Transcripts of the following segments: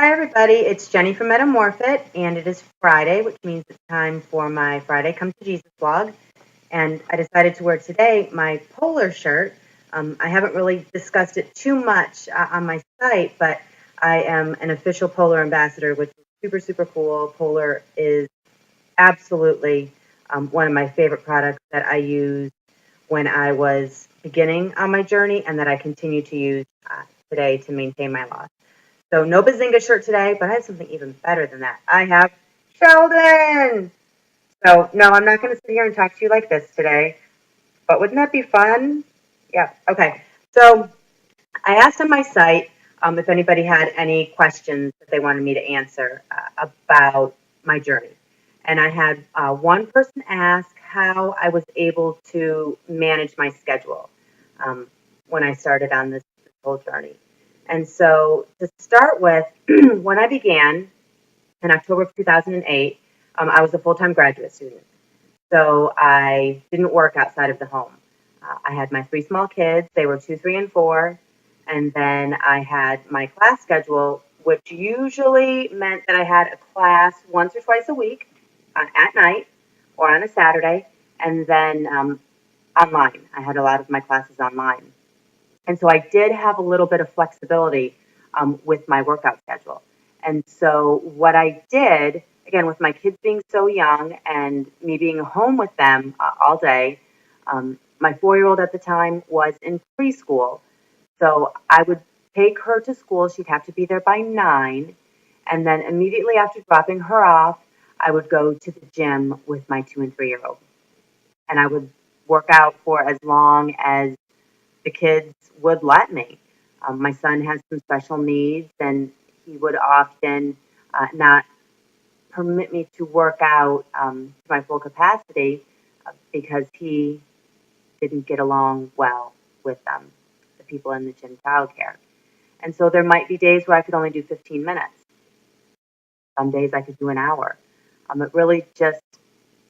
Hi, everybody. It's Jenny from Metamorphit, and it is Friday, which means it's time for my Friday Come to Jesus vlog. And I decided to wear today my Polar shirt. I haven't really discussed it too much on my site, but I am an official Polar ambassador, which is super, super cool. Polar is absolutely one of my favorite products that I used when I was beginning on my journey and that I continue to use today to maintain my loss. So no Bazinga shirt today, but I have something even better than that. I have Sheldon. So no, I'm not going to sit here and talk to you like this today, but wouldn't that be fun? Yeah. Okay. So I asked on my site if anybody had any questions that they wanted me to answer about my journey. And I had one person ask how I was able to manage my schedule um, when I started on this whole journey. And so to start with, when I began in October of 2008, I was a full-time graduate student. So I didn't work outside of the home. I had my three small kids. They were 2, 3, and 4. And then I had my class schedule, which usually meant that I had a class once or twice a week at night or on a Saturday. And then online. I had a lot of my classes online. And so I did have a little bit of flexibility with my workout schedule. And so what I did, again, with my kids being so young and me being home with them all day, my 4-year-old at the time was in preschool. So I would take her to school. She'd have to be there by 9. And then immediately after dropping her off, I would go to the gym with my 2 and 3-year-old. And I would work out for as long as the kids would let me. My son has some special needs, and he would often not permit me to work out to my full capacity because he didn't get along well with the people in the gym childcare. And so there might be days where I could only do 15 minutes. Some days I could do an hour. It really just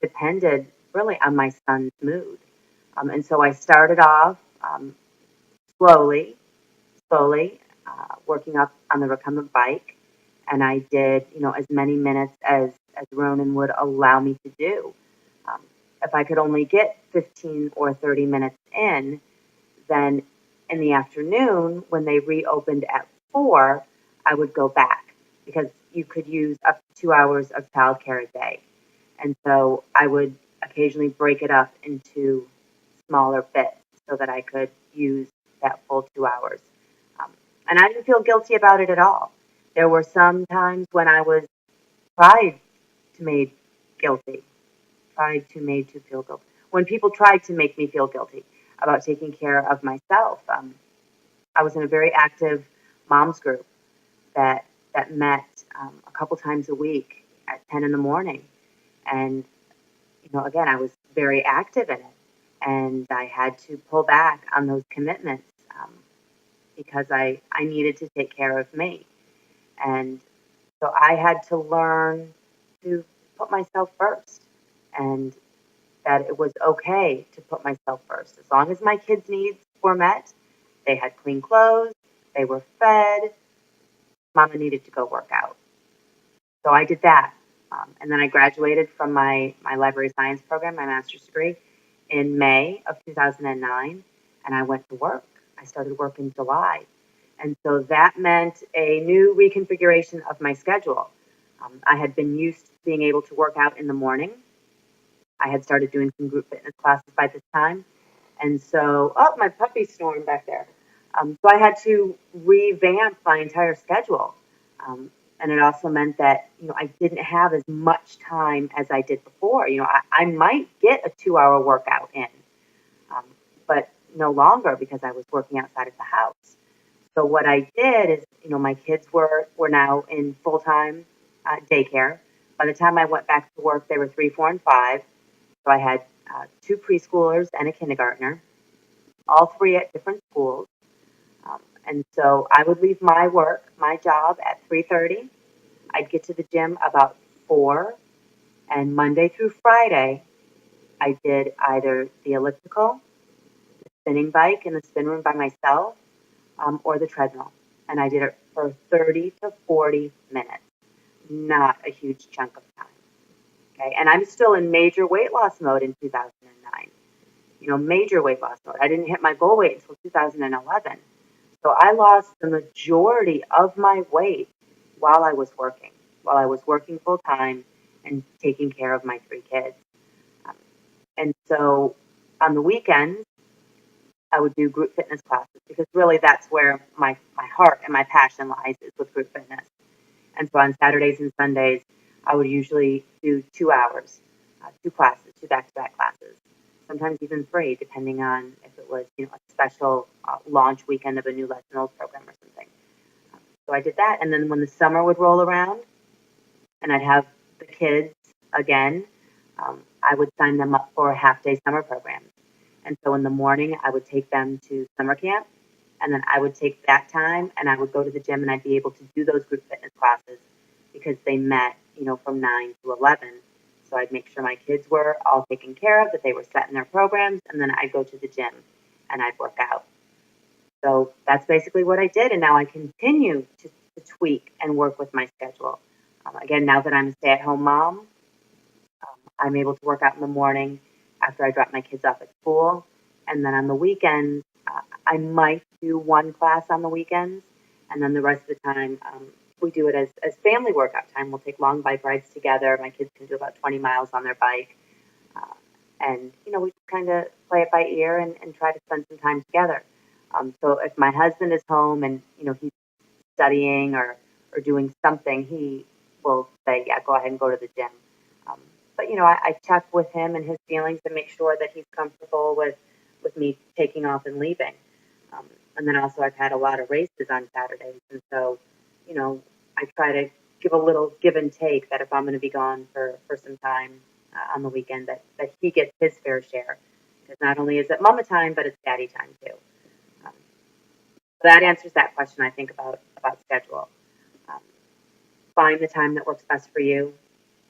depended really on my son's mood. And so I started off slowly, working up on the recumbent bike, and I did, as many minutes as Ronan would allow me to do. Um, if I could only get 15 or 30 minutes in, then in the afternoon when they reopened at 4, I would go back because you could use up to 2 hours of childcare a day, and so I would occasionally break it up into smaller bits so that I could use that full 2 hours. Um, and I didn't feel guilty about it at all. There were some times when I was tried to made guilty, tried to made to feel guilty. When people tried to make me feel guilty about taking care of myself, I was in a very active moms group that met a couple times a week at 10 in the morning, and again, I was very active in it, and I had to pull back on those commitments because I needed to take care of me. And so I had to learn to put myself first and that it was okay to put myself first. As long as my kids' needs were met, they had clean clothes, they were fed, mama needed to go work out. So I did that. And then I graduated from my library science program, my master's degree, in May of 2009, and I went to work. I started work in July. And so that meant a new reconfiguration of my schedule. I had been used to being able to work out in the morning. I had started doing some group fitness classes by this time. And so, oh, my puppy's snoring back there. So I had to revamp my entire schedule. And it also meant that, I didn't have as much time as I did before. I might get a 2-hour workout in, but no longer because I was working outside of the house. So what I did is, my kids were now in full-time daycare. By the time I went back to work, they were 3, 4, and 5. So I had 2 preschoolers and a kindergartner, all 3 at different schools. And so I would leave my job at 3:30. I'd get to the gym about 4, and Monday through Friday, I did either the elliptical, the spinning bike in the spin room by myself, or the treadmill. And I did it for 30 to 40 minutes. Not a huge chunk of time. Okay. And I'm still in major weight loss mode in 2009. Major weight loss mode. I didn't hit my goal weight until 2011. So I lost the majority of my weight while I was working full time and taking care of my three kids. Um, and so on the weekends, I would do group fitness classes because really that's where my heart and my passion lies is with group fitness. And so on Saturdays and Sundays, I would usually do 2 hours, two classes, two back-to-back classes, sometimes even three, depending on if it was, a special launch weekend of a new Les Mills program or something. So I did that. And then when the summer would roll around and I'd have the kids again, I would sign them up for half-day summer programs. And so in the morning, I would take them to summer camp. And then I would take that time and I would go to the gym and I'd be able to do those group fitness classes because they met, from 9 to 11. So I'd make sure my kids were all taken care of, that they were set in their programs, and then I'd go to the gym and I'd work out. So that's basically what I did. And now I continue to tweak and work with my schedule. Again, now that I'm a stay at home mom, I'm able to work out in the morning after I drop my kids off at school. And then on the weekends, I might do one class on the weekends. And then the rest of the time, we do it as family workout time. We'll take long bike rides together. My kids can do about 20 miles on their bike. And, we just kind of play it by ear and try to spend some time together. So if my husband is home and, he's studying or doing something, he will say, yeah, go ahead and go to the gym. But I check with him and his feelings and make sure that he's comfortable with me taking off and leaving. And then also I've had a lot of races on Saturdays, and so I try to give a little give and take, that if I'm going to be gone for some time on the weekend, that he gets his fair share, because not only is it mama time, but it's daddy time too. Um, so that answers that question, I think, about schedule. Um, Find the time that works best for you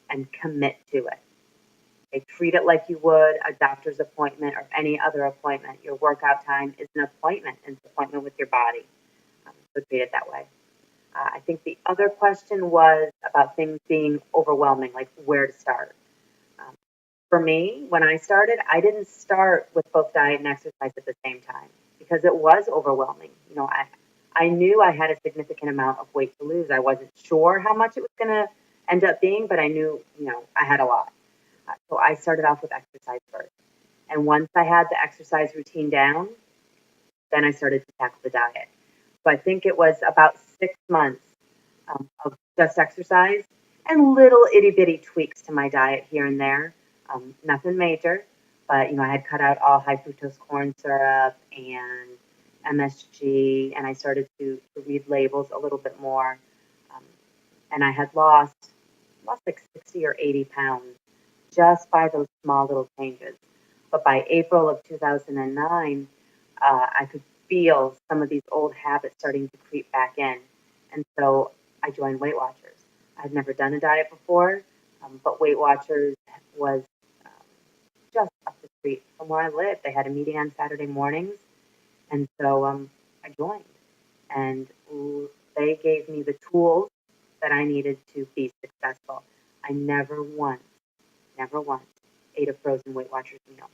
and commit to it. Okay, treat it like you would a doctor's appointment or any other appointment. Your workout time is an appointment. It's an appointment with your body. So treat it that way. I think the other question was about things being overwhelming, like where to start. Um, for me, when I started, I didn't start with both diet and exercise at the same time because it was overwhelming. I knew I had a significant amount of weight to lose. I wasn't sure how much it was going to end up being, but I knew, I had a lot. So I started off with exercise first. And once I had the exercise routine down, then I started to tackle the diet. So I think it was about 6 months of just exercise and little itty bitty tweaks to my diet here and there. Nothing major, but I had cut out all high fructose corn syrup and MSG, and I started to read labels a little bit more. Um, and I had lost like 60 or 80 pounds just by those small little changes. But by April of 2009, I could feel some of these old habits starting to creep back in. And so I joined Weight Watchers. I'd never done a diet before, but Weight Watchers was um, just up the street from where I lived. They had a meeting on Saturday mornings. And so I joined. And they gave me the tools that I needed to be successful. I never once ate a frozen Weight Watchers meal.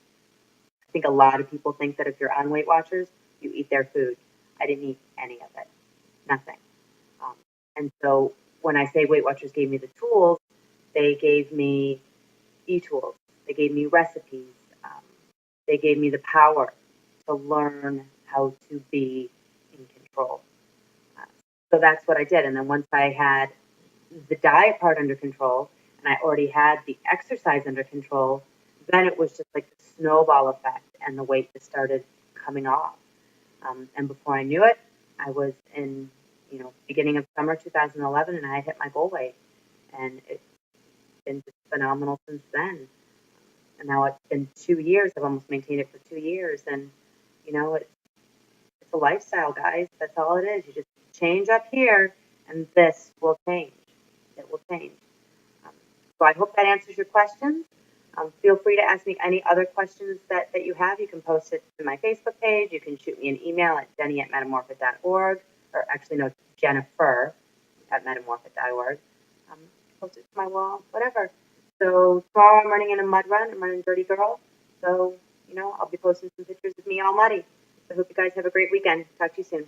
I think a lot of people think that if you're on Weight Watchers, you eat their food. I didn't eat any of it, nothing. Um, and so when I say Weight Watchers gave me the tools, they gave me e-tools. They gave me recipes. Um, they gave me the power to learn how to be in control. Uh, so that's what I did. And then once I had the diet part under control and I already had the exercise under control, then it was just like the snowball effect and the weight just started coming off. And before I knew it, I was in, beginning of summer 2011 and I had hit my goal weight. And it's been just phenomenal since then. And now it's been 2 years. I've almost maintained it for 2 years. And, it's a lifestyle, guys. That's all it is. You just change up here and this will change. It will change. Um, so I hope that answers your questions. Feel free to ask me any other questions that you have. You can post it to my Facebook page. You can shoot me an email at jenny@metamorphic.org. or actually no, Jennifer at metamorphic.org. Post it to my wall, whatever. So tomorrow I'm running in a mud run. I'm running Dirty Girl. So, I'll be posting some pictures of me all muddy. I hope you guys have a great weekend. Talk to you soon.